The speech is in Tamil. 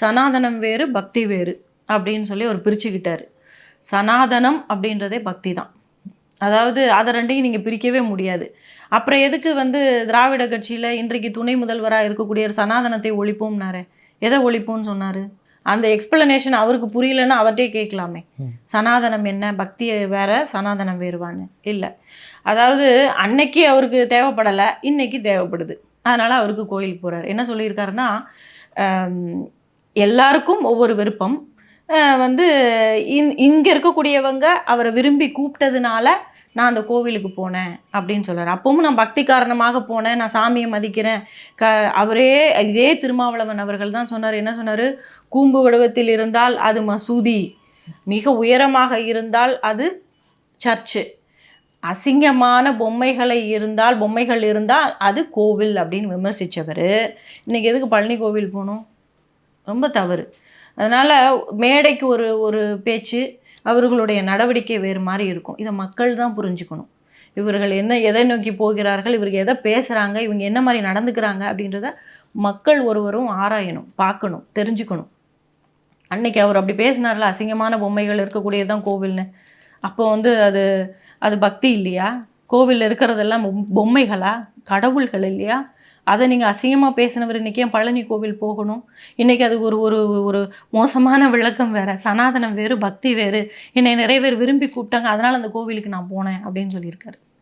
சனாதனம் வேறு பக்தி வேறு அப்படின்னு சொல்லி அவர் பிரிச்சுக்கிட்டார். சனாதனம் அப்படின்றதே பக்தி தான். அதாவது அதை ரெண்டையும் நீங்கள் பிரிக்கவே முடியாது. அப்புறம் எதுக்கு திராவிட கட்சியில் இன்றைக்கு துணை முதல்வராக இருக்கக்கூடிய சனாதனத்தை ஒழிப்போம்னாரு? எதை ஒழிப்போம்னு சொன்னார்? அந்த எக்ஸ்பிளனேஷன் அவருக்கு புரியலன்னா அவர்கிட்டே கேட்கலாமே. சனாதனம் என்ன, பக்தி வேற, சனாதனம் வேறுவான்னு இல்லை. அதாவது அன்னைக்கு அவருக்கு தேவைப்படலை, இன்னைக்கு தேவைப்படுது. அதனால் அவருக்கு கோயிலுக்கு போகிறார். என்ன சொல்லியிருக்காருன்னா, எல்லாருக்கும் ஒவ்வொரு விருப்பம். இங்கே இருக்கக்கூடியவங்க அவரை விரும்பி கூப்பிட்டதுனால நான் அந்த கோவிலுக்கு போனேன் அப்படின்னு சொல்கிறார். அப்பவும் நான் பக்தி காரணமாக போனேன், நான் சாமியை மதிக்கிறேன். அவரே இதே திருமாவளவன் அவர்கள் தான் சொன்னார். என்ன சொன்னார்? கூம்பு வடிவத்தில் இருந்தால் அது மசூதி, மிக உயரமாக இருந்தால் அது சர்ச்சு, அசிங்கமான பொம்மைகள் இருந்தால் அது கோவில் அப்படின்னு விமர்சித்தவர் இன்றைக்கி எதுக்கு பழனி கோவில் போகணும்? ரொம்ப தவறு. அதனால் மேடைக்கு ஒரு பேச்சு, அவர்களுடைய நடவடிக்கை வேறு மாதிரி இருக்கும். இதை மக்கள் தான் புரிஞ்சுக்கணும். இவர்கள் எதை நோக்கி போகிறார்கள், இவருக்கு எதை பேசுகிறாங்க, இவங்க என்ன மாதிரி நடந்துக்கிறாங்க அப்படின்றத மக்கள் ஒருவரும் ஆராயணும், பார்க்கணும், தெரிஞ்சுக்கணும். அன்னைக்கு அவர் அப்படி பேசினார்ல, அசிங்கமான பொம்மைகள் இருக்கக்கூடியதுதான் கோவில்னு. அப்போ அது பக்தி இல்லையா? கோவிலில் இருக்கிறதெல்லாம் பொம்மைகளா, கடவுள்கள் இல்லையா? அதை நீங்கள் அசிங்கமாக பேசினவர் இன்றைக்கி ஏன் பழனி கோவில் போகணும்? இன்றைக்கி அதுக்கு ஒரு மோசமான விளக்கம் வேறு. சனாதனம் வேறு, பக்தி வேறு. என்னை நிறைய பேர் விரும்பி கூப்பிட்டாங்க, அதனால் அந்த கோவிலுக்கு நான் போனேன் அப்படின்னு சொல்லியிருக்காரு.